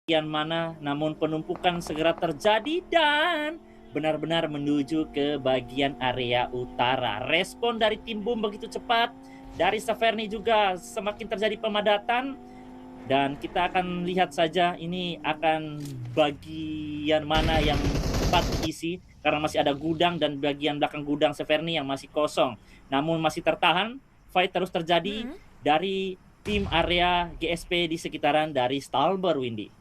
bagian mana, namun penumpukan segera terjadi dan benar-benar menuju ke bagian area utara. Respon dari tim Boom begitu cepat, dari Saverni juga semakin terjadi pemadatan, dan kita akan lihat saja ini akan bagian mana yang cepat diisi karena masih ada gudang dan bagian belakang gudang Severny yang masih kosong. Namun masih tertahan, fight terus terjadi Mhm. dari tim area GSP di sekitaran dari Stalber, Windy.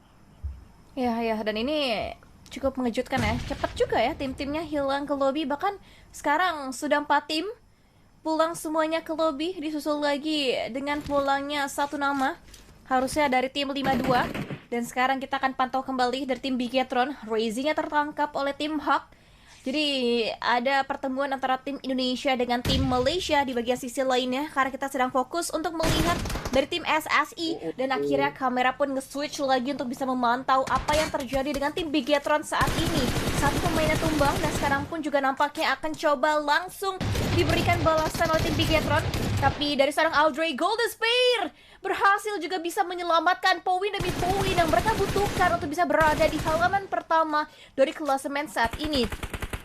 Ya, ya, dan ini cukup mengejutkan ya. Cepat juga ya tim-timnya hilang ke lobby. Bahkan sekarang sudah 4 tim pulang semuanya ke lobby, disusul lagi dengan pulangnya satu nama. Harusnya dari tim 52. Dan sekarang kita akan pantau kembali dari tim Bigetron. Raisingnya tertangkap oleh tim Hawk. Jadi ada pertemuan antara tim Indonesia dengan tim Malaysia di bagian sisi lainnya karena kita sedang fokus untuk melihat dari tim SSI dan akhirnya kamera pun nge-switch lagi untuk bisa memantau apa yang terjadi dengan tim Bigetron saat ini. Satu pemainnya tumbang dan sekarang pun juga nampaknya akan coba langsung diberikan balasan oleh tim Bigetron. Tapi dari seorang Audrey Golden Spear berhasil juga bisa menyelamatkan poin demi poin yang mereka butuhkan untuk bisa berada di halaman pertama dari klasemen saat ini.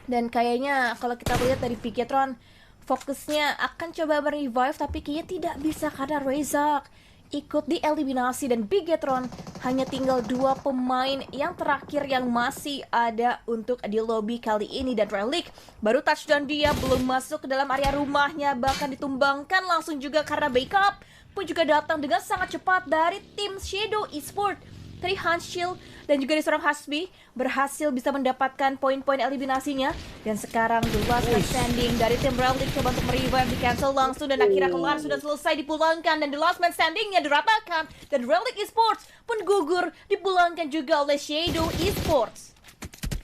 Dan kayaknya kalau kita lihat dari Bigetron, fokusnya akan coba merevive tapi kayaknya tidak bisa karena Razak ikut dieliminasi dan Bigetron hanya tinggal 2 pemain yang terakhir yang masih ada untuk di lobby kali ini. Dan Relic baru touchdown, dia belum masuk ke dalam area rumahnya, bahkan ditumbangkan langsung juga karena backup pun juga datang dengan sangat cepat dari tim Shadow Esports. Tadi Hanschil dan juga seorang Hasbi berhasil bisa mendapatkan poin-poin eliminasinya. Dan sekarang The Last Man Standing dari tim Relic coba untuk merevive, di cancel langsung dan akhirnya kelar, sudah selesai dipulangkan dan The Last Man Standingnya diratakan. Dan Relic Esports pun gugur, dipulangkan juga oleh Shadow Esports.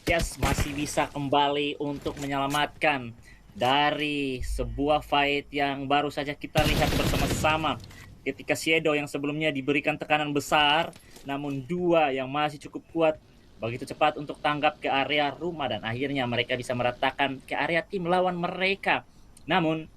Yes, masih bisa kembali untuk menyelamatkan dari sebuah fight yang baru saja kita lihat bersama-sama ketika Shadow yang sebelumnya diberikan tekanan besar, namun dua yang masih cukup kuat begitu cepat untuk tanggap ke area rumah dan akhirnya mereka bisa meratakan ke area tim lawan mereka. Namun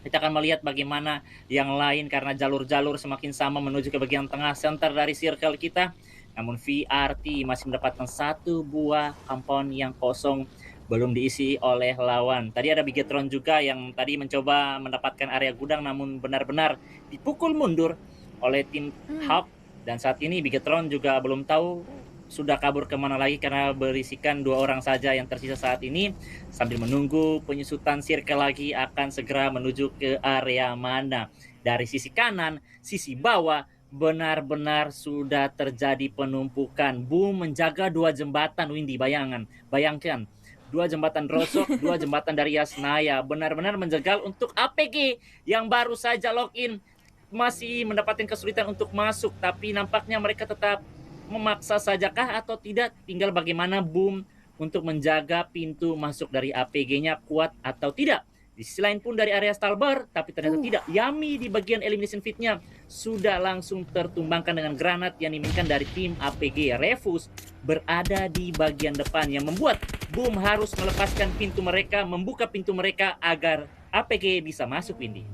kita akan melihat bagaimana yang lain karena jalur-jalur semakin sama menuju ke bagian tengah center dari circle kita. Namun VRT masih mendapatkan satu buah compound yang kosong belum diisi oleh lawan. Tadi ada Bigetron juga yang tadi mencoba mendapatkan area gudang namun benar-benar dipukul mundur oleh tim Hawk. Dan saat ini Bigetron juga belum tahu sudah kabur kemana lagi karena berisikan 2 orang saja yang tersisa saat ini. Sambil menunggu penyusutan circle lagi akan segera menuju ke area mana. Dari sisi kanan, sisi bawah, benar-benar sudah terjadi penumpukan. Boom menjaga 2 jembatan, Windy, bayangkan 2 jembatan Rosok, 2 jembatan dari Yasnaya, benar-benar menjegal untuk APG yang baru saja login, masih mendapatkan kesulitan untuk masuk, tapi nampaknya mereka tetap memaksa sajakah atau tidak, tinggal bagaimana Boom untuk menjaga pintu masuk dari APG-nya kuat atau tidak. Di sisi lain pun dari area Stalber, tapi ternyata tidak. Yami di bagian elimination fit-nya sudah langsung tertumbangkan dengan granat yang dimainkan dari tim APG. Refus berada di bagian depan yang membuat Boom harus melepaskan pintu mereka, membuka pintu mereka agar APG bisa masuk, Windy.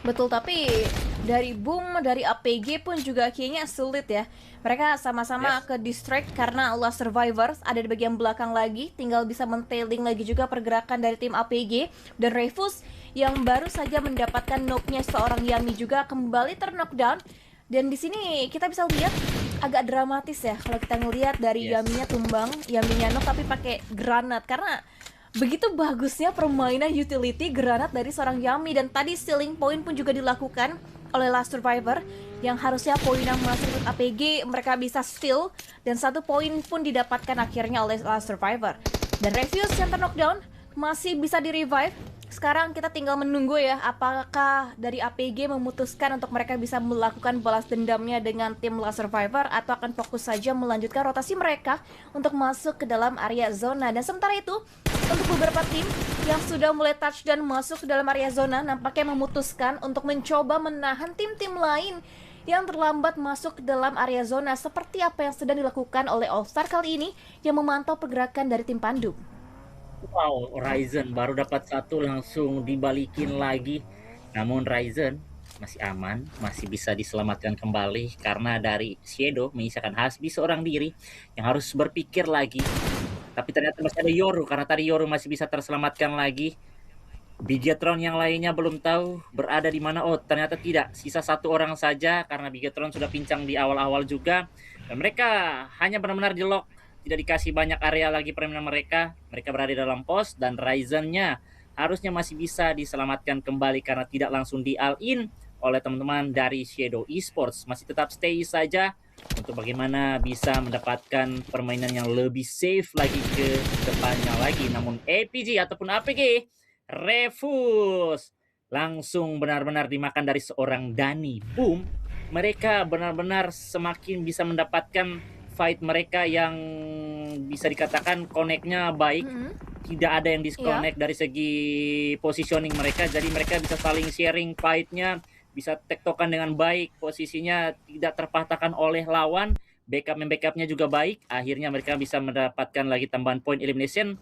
Betul, tapi dari Boom, dari APG pun juga kayaknya sulit ya. Mereka sama-sama Yes. ke distract karena Last Survivors ada di bagian belakang lagi, tinggal bisa mentailing lagi juga pergerakan dari tim APG. Dan Refus yang baru saja mendapatkan knocknya seorang Yami juga kembali terknockdown. Dan di sini kita bisa lihat agak dramatis ya kalau kita ngelihat dari Yes. Yaminya tumbang, Yaminya knock tapi pakai granat karena begitu bagusnya permainan utility granat dari seorang Yami. Dan tadi stealing point pun juga dilakukan oleh Last Survivor yang harusnya poin yang masuk untuk APG mereka bisa steal, dan 1 poin pun didapatkan akhirnya oleh Last Survivor. Dan Refuse yang terknockdown masih bisa di revive. Sekarang kita tinggal menunggu ya apakah dari APG memutuskan untuk mereka bisa melakukan balas dendamnya dengan tim Last Survivor atau akan fokus saja melanjutkan rotasi mereka untuk masuk ke dalam area zona. Dan sementara itu untuk beberapa tim yang sudah mulai touch dan masuk ke dalam area zona nampaknya memutuskan untuk mencoba menahan tim-tim lain yang terlambat masuk ke dalam area zona, seperti apa yang sedang dilakukan oleh All Star kali ini yang memantau pergerakan dari tim Pandu. Wow, Ryzen baru dapat satu langsung dibalikin lagi. Namun Ryzen masih aman, masih bisa diselamatkan kembali karena dari Shadow menyisakan Hasbi seorang diri yang harus berpikir lagi. Tapi ternyata masih ada Yoru karena tadi Yoru masih bisa terselamatkan lagi. Bigetron yang lainnya belum tahu berada di mana. Oh, ternyata tidak. Sisa satu orang saja karena Bigetron sudah pincang di awal-awal juga. Dan mereka hanya benar-benar di lock. Tidak dikasih banyak area lagi permainan mereka. Mereka berada di dalam pos dan Ryzen-nya harusnya masih bisa diselamatkan kembali karena tidak langsung di all-in oleh teman-teman dari Shadow Esports. Masih tetap stay saja untuk bagaimana bisa mendapatkan permainan yang lebih safe lagi ke depannya lagi. Namun APG ataupun APG Refus langsung benar-benar dimakan dari seorang Dani. Boom, mereka benar-benar semakin bisa mendapatkan fight mereka yang bisa dikatakan connect-nya baik. Tidak ada yang disconnect dari segi positioning mereka, jadi mereka bisa saling sharing fight-nya, bisa tektokan dengan baik, posisinya tidak terpatahkan oleh lawan, backupnya juga baik. Akhirnya mereka bisa mendapatkan lagi tambahan point elimination.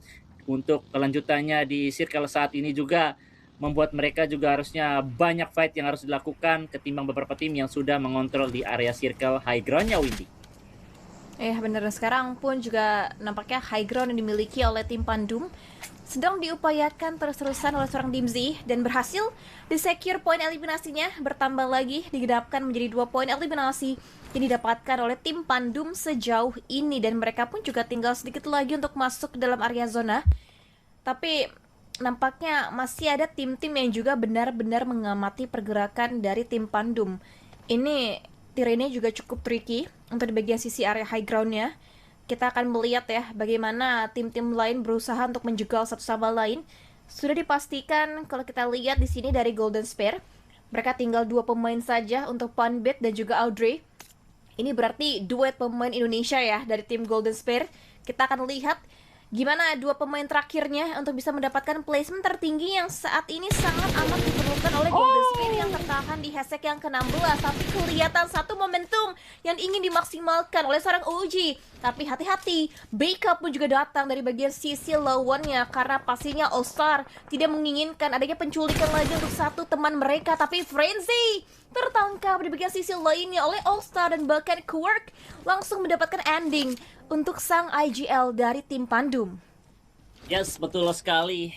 Untuk kelanjutannya di circle saat ini juga membuat mereka juga harusnya banyak fight yang harus dilakukan ketimbang beberapa tim yang sudah mengontrol di area circle high ground-nya, Windy. Bener, sekarang pun juga nampaknya high ground yang dimiliki oleh tim Pandum sedang diupayakan terus-terusan oleh seorang Dimzi dan berhasil di-secure poin eliminasinya, bertambah lagi digenapkan menjadi 2 poin eliminasi yang didapatkan oleh tim Pandum sejauh ini, dan mereka pun juga tinggal sedikit lagi untuk masuk ke dalam area zona. Tapi nampaknya masih ada tim-tim yang juga benar-benar mengamati pergerakan dari tim Pandum. Ini terrainnya juga cukup tricky untuk di bagian sisi area high ground-nya. Kita akan melihat ya bagaimana tim-tim lain berusaha untuk menjegal satu sama lain. Sudah dipastikan kalau kita lihat di sini dari Golden Spear, mereka tinggal 2 pemain saja untuk Panbit dan juga Audrey. Ini berarti duet pemain Indonesia ya dari tim Golden Spear. Kita akan lihat gimana 2 pemain terakhirnya untuk bisa mendapatkan placement tertinggi yang saat ini sangat amat diperlukan oleh Golden Spear yang tertahan di hashtag yang ke-16. Tapi kelihatan satu momentum yang ingin dimaksimalkan oleh seorang OG. Tapi hati-hati, backup pun juga datang dari bagian sisi lawannya karena pastinya All Star tidak menginginkan adanya penculikan lagi untuk satu teman mereka. Tapi Frenzy tertangkap di bagian sisi lainnya oleh All Star dan bahkan Quirk langsung mendapatkan ending untuk sang IGL dari tim Pandum. Yes, betul sekali.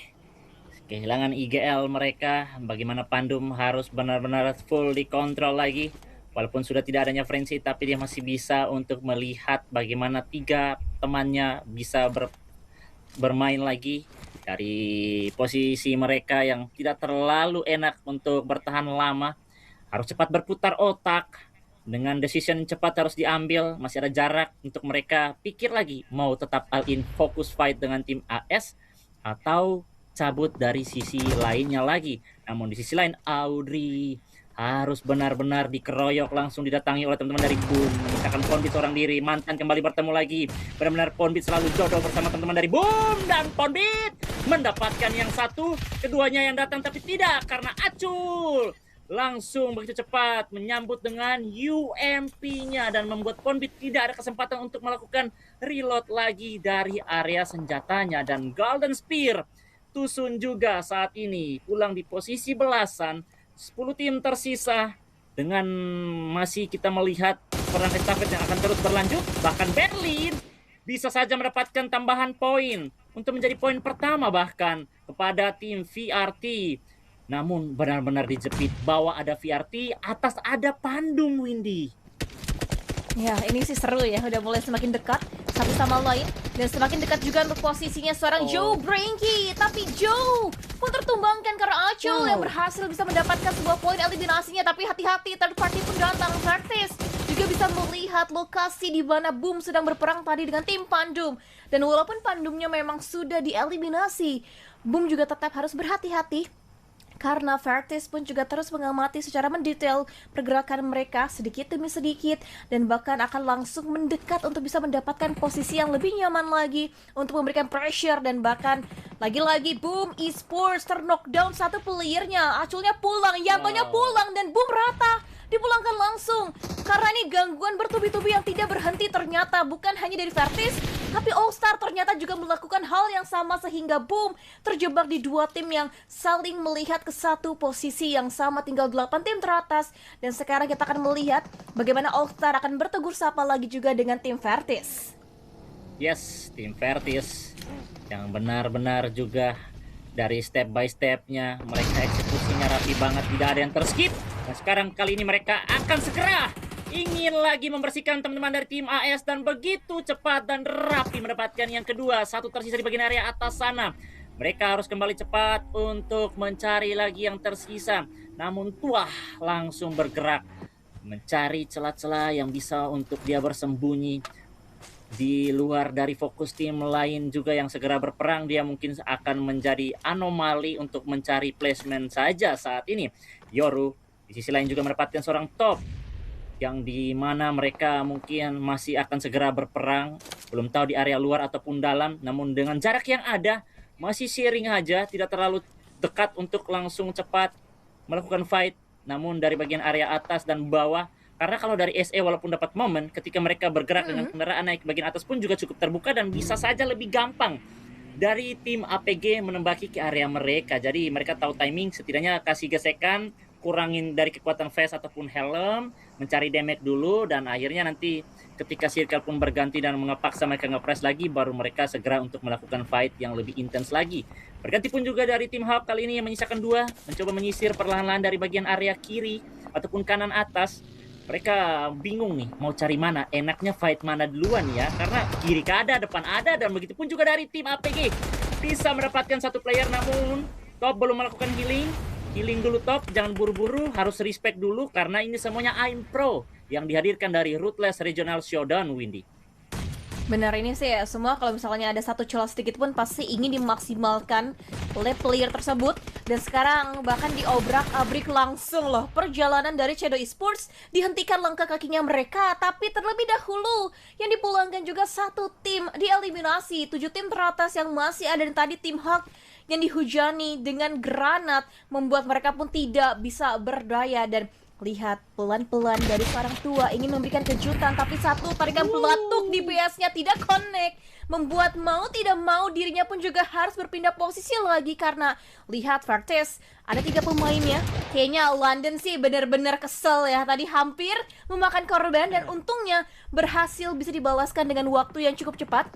Kehilangan IGL mereka, bagaimana Pandum harus benar-benar full dikontrol lagi. Walaupun sudah tidak adanya Frenzy, tapi dia masih bisa untuk melihat bagaimana 3 temannya bisa bermain lagi dari posisi mereka yang tidak terlalu enak untuk bertahan lama. Harus cepat berputar otak. Dengan decision cepat harus diambil, masih ada jarak untuk mereka pikir lagi mau tetap all in fokus fight dengan tim AS atau cabut dari sisi lainnya lagi. Namun di sisi lain Audrey harus benar-benar dikeroyok, langsung didatangi oleh teman-teman dari Boom. Misalkan Ponbit seorang diri, mantan kembali bertemu lagi. Benar-benar Ponbit selalu jodoh bersama teman-teman dari Boom, dan Ponbit mendapatkan yang satu, keduanya yang datang tapi tidak karena Acul langsung begitu cepat menyambut dengan UMP-nya dan membuat Ponbit tidak ada kesempatan untuk melakukan reload lagi dari area senjatanya. Dan Golden Spear Tusun juga saat ini pulang di posisi belasan. 10 tim tersisa dengan masih kita melihat perang estafet yang akan terus berlanjut. Bahkan Berlin bisa saja mendapatkan tambahan poin untuk menjadi poin pertama bahkan kepada tim VRT. Namun benar-benar dijepit, bawah ada VRT, atas ada Pandum, Windy. Ya, ini sih seru ya, udah mulai semakin dekat satu sama lain. Dan semakin dekat juga untuk posisinya seorang Joe Branky. Tapi Joe pun tertumbangkan karena Acul yang berhasil bisa mendapatkan sebuah poin eliminasinya. Tapi hati-hati, third party pun datang. Vertis juga bisa melihat lokasi di mana Boom sedang berperang tadi dengan tim Pandum. Dan walaupun Pandumnya memang sudah dieliminasi, Boom juga tetap harus berhati-hati karena Vertis pun juga terus mengamati secara mendetail pergerakan mereka sedikit demi sedikit dan bahkan akan langsung mendekat untuk bisa mendapatkan posisi yang lebih nyaman lagi untuk memberikan pressure. Dan bahkan lagi-lagi Boom Esports terknockdown satu playernya, Aculnya pulang, Yantonya pulang, dan Boom rata dipulangkan langsung. Karena ini gangguan bertubi-tubi yang tidak berhenti ternyata bukan hanya dari Vertis, tapi All Star ternyata juga melakukan hal yang sama sehingga boom, terjebak di dua tim yang saling melihat ke satu posisi yang sama, tinggal 8 tim teratas. Dan sekarang kita akan melihat bagaimana All Star akan bertegur sapa lagi juga dengan tim Vertis. Yes, tim Vertis yang benar-benar juga dari step by stepnya mereka eksekusinya rapi banget, tidak ada yang terskip. Nah sekarang kali ini mereka akan segera ingin lagi membersihkan teman-teman dari tim AS dan begitu cepat dan rapi mendapatkan yang kedua. Satu tersisa di bagian area atas sana. Mereka harus kembali cepat untuk mencari lagi yang tersisa. Namun Tuah langsung bergerak mencari celah-celah yang bisa untuk dia bersembunyi di luar dari fokus tim lain juga yang segera berperang. Dia mungkin akan menjadi anomali untuk mencari placement saja saat ini. Yoru di sisi lain juga mendapatkan seorang top yang di mana mereka mungkin masih akan segera berperang, belum tahu di area luar ataupun dalam, namun dengan jarak yang ada masih sharing aja, tidak terlalu dekat untuk langsung cepat melakukan fight, namun dari bagian area atas dan bawah. Karena kalau dari SE walaupun dapat momen ketika mereka bergerak dengan kendaraan naik ke bagian atas pun juga cukup terbuka dan bisa saja lebih gampang dari tim APG menembaki ke area mereka. Jadi mereka tahu timing, setidaknya kasih gesekan, kurangin dari kekuatan face ataupun helm, mencari damage dulu, dan akhirnya nanti ketika circle pun berganti dan mengepaksa mereka nge-press lagi, baru mereka segera untuk melakukan fight yang lebih intens lagi. Berganti pun juga dari tim Hawk kali ini yang menyisakan 2, mencoba menyisir perlahan-lahan dari bagian area kiri ataupun kanan atas. Mereka bingung nih mau cari mana, enaknya fight mana duluan ya, karena kiri ada, depan ada, dan begitu pun juga dari tim APG bisa mendapatkan satu player, namun Top belum melakukan healing. Healing dulu Top, jangan buru-buru, harus respect dulu karena ini semuanya I'm Pro yang dihadirkan dari Ruthless Regional Showdown, Windy. Benar, ini sih ya, semua kalau misalnya ada satu celah sedikit pun pasti ingin dimaksimalkan oleh player tersebut. Dan sekarang bahkan diobrak-abrik langsung loh perjalanan dari Shadow Esports, dihentikan langkah kakinya mereka. Tapi terlebih dahulu yang dipulangkan juga satu tim dieliminasi, 7 tim teratas yang masih ada. Dan tadi tim Hawk yang dihujani dengan granat membuat mereka pun tidak bisa berdaya. Dan lihat pelan-pelan dari seorang tua ingin memberikan kejutan, tapi satu tarikan pelatuk di PS-nya tidak connect, membuat mau tidak mau dirinya pun juga harus berpindah posisi lagi. Karena lihat Vertis ada 3 pemainnya. Kayaknya London sih benar-benar kesel ya, tadi hampir memakan korban dan untungnya berhasil bisa dibalaskan dengan waktu yang cukup cepat.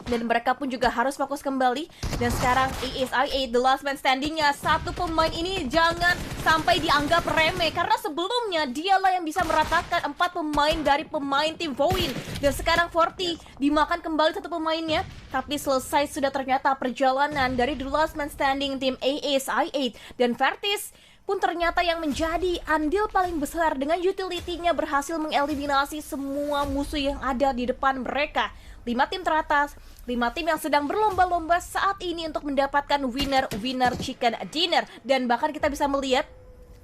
Dan mereka pun juga harus fokus kembali. Dan sekarang ESI8, the last man standingnya, satu pemain ini jangan sampai dianggap remeh, karena sebelumnya dialah yang bisa meratakan 4 pemain dari pemain tim Voin. Dan sekarang 40 dimakan kembali satu pemainnya, tapi selesai sudah ternyata perjalanan dari the last man standing tim ESI8. Dan Vertis pun ternyata yang menjadi andil paling besar dengan utility-nya, berhasil mengeliminasi semua musuh yang ada di depan mereka. 5 tim teratas, 5 tim yang sedang berlomba-lomba saat ini untuk mendapatkan winner chicken dinner. Dan bahkan kita bisa melihat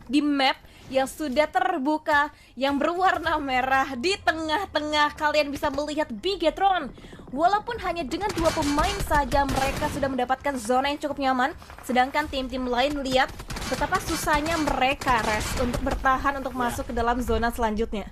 di map yang sudah terbuka yang berwarna merah di tengah-tengah, kalian bisa melihat Bigetron. Walaupun hanya dengan 2 pemain saja mereka sudah mendapatkan zona yang cukup nyaman, sedangkan tim-tim lain lihat betapa susahnya mereka rest untuk bertahan untuk masuk ke dalam zona selanjutnya.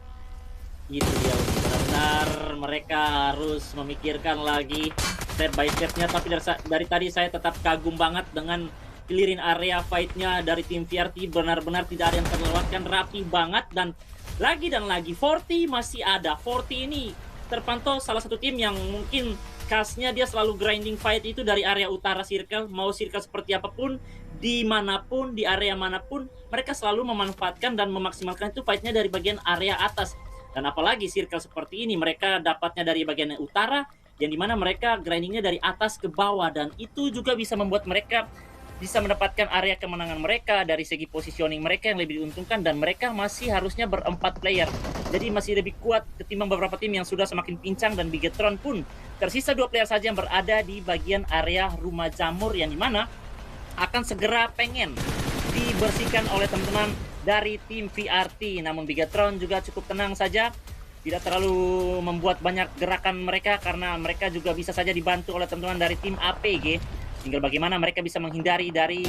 Itu dia, benar-benar mereka harus memikirkan lagi step by stepnya. Tapi dari tadi saya tetap kagum banget dengan clearin area fightnya dari tim VRT. Benar-benar tidak ada yang terlewatkan, rapi banget. Dan lagi 40 masih ada. 40 ini terpantau salah satu tim yang mungkin khasnya dia selalu grinding fight itu dari area utara circle. Mau circle seperti apapun, dimanapun, di area manapun, mereka selalu memanfaatkan dan memaksimalkan itu fightnya dari bagian area atas. Dan apalagi circle seperti ini mereka dapatnya dari bagian utara, yang dimana mereka grindingnya dari atas ke bawah, dan itu juga bisa membuat mereka bisa mendapatkan area kemenangan mereka dari segi positioning mereka yang lebih diuntungkan. Dan mereka masih harusnya ber-4 player, jadi masih lebih kuat ketimbang beberapa tim yang sudah semakin pincang. Dan Bigetron pun tersisa 2 player saja yang berada di bagian area rumah jamur, yang dimana akan segera pengen dibersihkan oleh teman-teman dari tim VRT. Namun Bigetron juga cukup tenang saja, tidak terlalu membuat banyak gerakan mereka karena mereka juga bisa saja dibantu oleh teman-teman dari tim APG. Tinggal bagaimana mereka bisa menghindari dari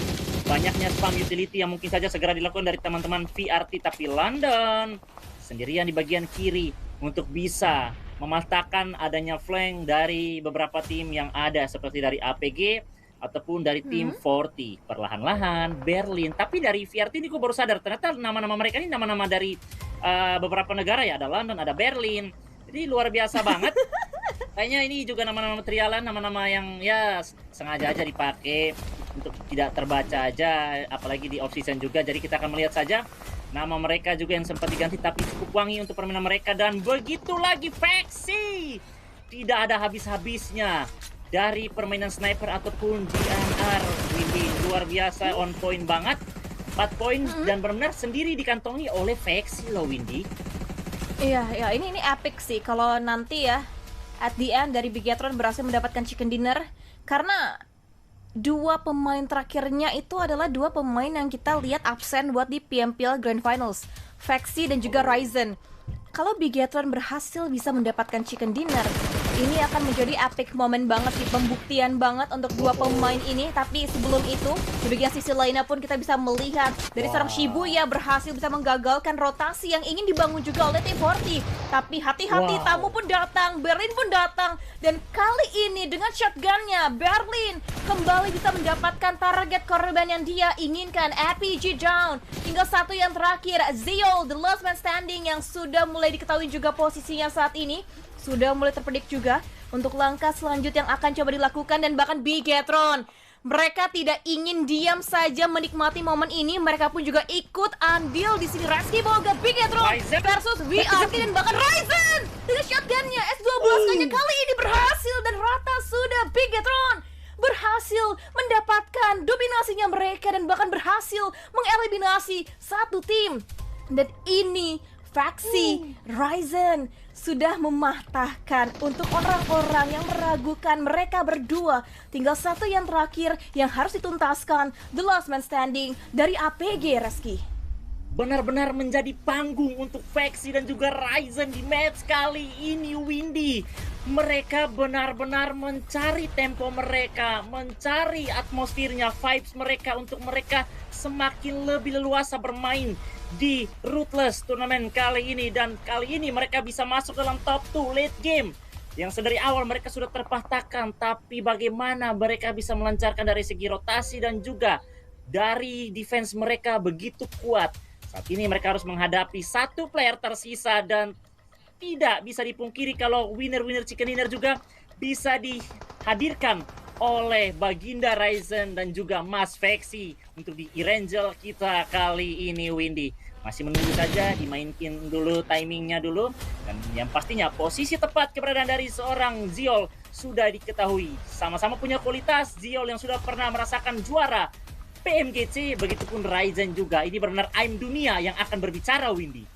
banyaknya spam utility yang mungkin saja segera dilakukan dari teman-teman VRT, tapi London sendirian di bagian kiri untuk bisa mematahkan adanya flank dari beberapa tim yang ada seperti dari APG ataupun dari tim 40. Perlahan-lahan Berlin, tapi dari VRT ini gue baru sadar ternyata nama-nama mereka ini nama-nama dari beberapa negara ya, ada London, ada Berlin. Jadi luar biasa banget. Kayaknya ini juga nama-nama trialan, nama-nama yang ya sengaja aja dipakai untuk tidak terbaca aja, apalagi di off season juga. Jadi kita akan melihat saja nama mereka juga yang sempat diganti tapi cukup wangi untuk permainan mereka. Dan begitu lagi Faxi, tidak ada habis-habisnya dari permainan sniper ataupun DNR. Windy luar biasa, on point banget, 4 poin dan benar-benar sendiri dikantongi oleh Faxi loh Windy. Iya, ya ini epic sih kalau nanti ya at the end dari Bigetron berhasil mendapatkan chicken dinner, karena dua pemain terakhirnya itu adalah dua pemain yang kita lihat absen buat di PMPL Grand Finals, Faxi dan juga Ryzen. Kalau Bigetron berhasil bisa mendapatkan chicken dinner, ini akan menjadi epic moment banget sih, pembuktian banget untuk dua pemain ini. Tapi sebelum itu, di bagian sisi lainnya pun kita bisa melihat dari seorang Shibuya berhasil bisa menggagalkan rotasi yang ingin dibangun juga oleh tim 40. Tapi hati-hati, tamu pun datang, Berlin pun datang. Dan kali ini dengan shotgunnya, Berlin kembali bisa mendapatkan target korban yang dia inginkan. APG down, tinggal satu yang terakhir, Zio, the last man standing, yang sudah mulai diketahui juga posisinya saat ini. Sudah mulai terpredik juga untuk langkah selanjutnya yang akan coba dilakukan. Dan bahkan Bigetron, mereka tidak ingin diam saja menikmati momen ini. Mereka pun juga ikut andil di sini. Reski Boga, Bigetron versus VRT dan bahkan Ryzen dengan shotgunnya S12 kali ini berhasil. Dan rata sudah Bigetron berhasil mendapatkan dominasinya mereka dan bahkan berhasil mengeliminasi satu tim. Dan ini Faxi, Ryzen sudah mematahkan untuk orang-orang yang meragukan mereka berdua. Tinggal satu yang terakhir yang harus dituntaskan, the last man standing dari APG, Reski. Benar-benar menjadi panggung untuk Faxi dan juga Ryzen di match kali ini, Windy. Mereka benar-benar mencari tempo mereka, mencari atmosfernya, vibes mereka untuk mereka semakin lebih leluasa bermain di Ruthless turnamen kali ini. Dan kali ini mereka bisa masuk dalam top 2 late game yang sedari awal mereka sudah terpatahkan. Tapi bagaimana mereka bisa melancarkan dari segi rotasi dan juga dari defense mereka begitu kuat. Saat ini mereka harus menghadapi satu player tersisa dan tidak bisa dipungkiri kalau winner-winner chicken dinner juga bisa dihadirkan oleh Baginda Ryzen dan juga Mas Faxi untuk di Erangel kita kali ini, Windy. Masih menunggu saja, dimainkan dulu timingnya dulu. Dan yang pastinya posisi tepat keberadaan dari seorang Ziol sudah diketahui. Sama-sama punya kualitas, Ziol yang sudah pernah merasakan juara PMGC, begitupun Ryzen juga. Ini benar-benar aim dunia yang akan berbicara, Windy.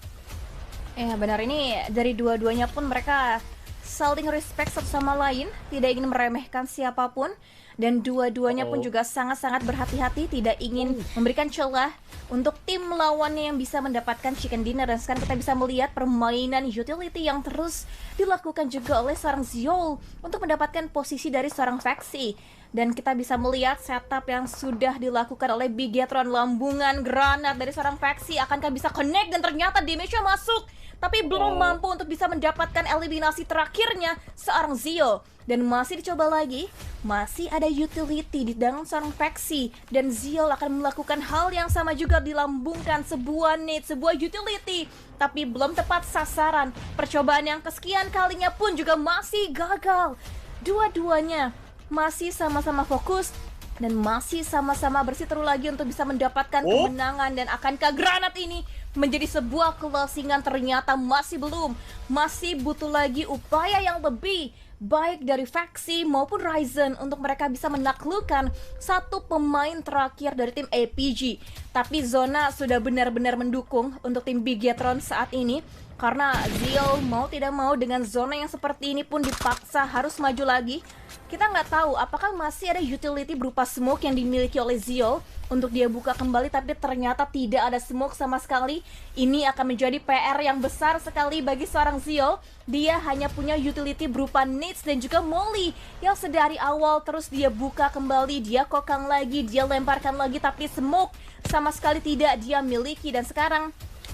Ya benar, ini dari dua-duanya pun mereka saling respect satu sama lain, tidak ingin meremehkan siapapun. Dan dua-duanya pun juga sangat-sangat berhati-hati, tidak ingin memberikan celah untuk tim lawannya yang bisa mendapatkan chicken dinner. Dan sekarang kita bisa melihat permainan utility yang terus dilakukan juga oleh seorang Ziol untuk mendapatkan posisi dari seorang Faxi. Dan kita bisa melihat setup yang sudah dilakukan oleh Bigetron, lambungan granat dari seorang Faxi. Akankah bisa connect dan ternyata damage-nya masuk, tapi belum mampu untuk bisa mendapatkan eliminasi terakhirnya seorang Zio. Dan masih dicoba lagi, masih ada utility di dalam seorang Faxi. Dan Zio akan melakukan hal yang sama juga, dilambungkan sebuah nade, sebuah utility, tapi belum tepat sasaran. Percobaan yang kesekian kalinya pun juga masih gagal. Dua-duanya masih sama-sama fokus dan masih sama-sama bersiteru lagi untuk bisa mendapatkan kemenangan. Dan akankah granat ini menjadi sebuah closingan? Ternyata masih belum. Masih butuh lagi upaya yang lebih baik dari Faxi maupun Ryzen untuk mereka bisa menaklukkan satu pemain terakhir dari tim APG. Tapi zona sudah benar-benar mendukung untuk tim Bigetron saat ini. Karena Zeal mau tidak mau dengan zona yang seperti ini pun dipaksa harus maju lagi. Kita nggak tahu apakah masih ada utility berupa smoke yang dimiliki oleh Zeal untuk dia buka kembali, tapi ternyata tidak ada smoke sama sekali. Ini akan menjadi PR yang besar sekali bagi seorang Zeal. Dia hanya punya utility berupa nades dan juga molly yang sedari awal terus dia buka kembali, dia kokang lagi, dia lemparkan lagi, tapi smoke sama sekali tidak dia miliki. Dan sekarang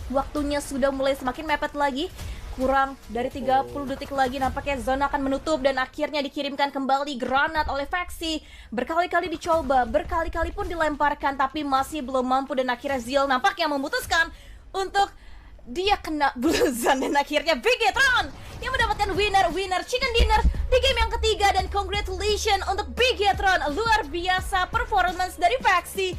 waktunya sudah mulai semakin mepet lagi. Kurang dari 30 detik lagi nampaknya zona akan menutup dan akhirnya dikirimkan kembali granat oleh faksi. Berkali-kali dicoba, berkali-kali pun dilemparkan, tapi masih belum mampu dan akhirnya Zeal nampaknya memutuskan untuk dia kena blue zone dan akhirnya Bigetron yang mendapatkan winner chicken dinner di game yang ketiga. Dan congratulations untuk Bigetron, luar biasa performance dari faksi.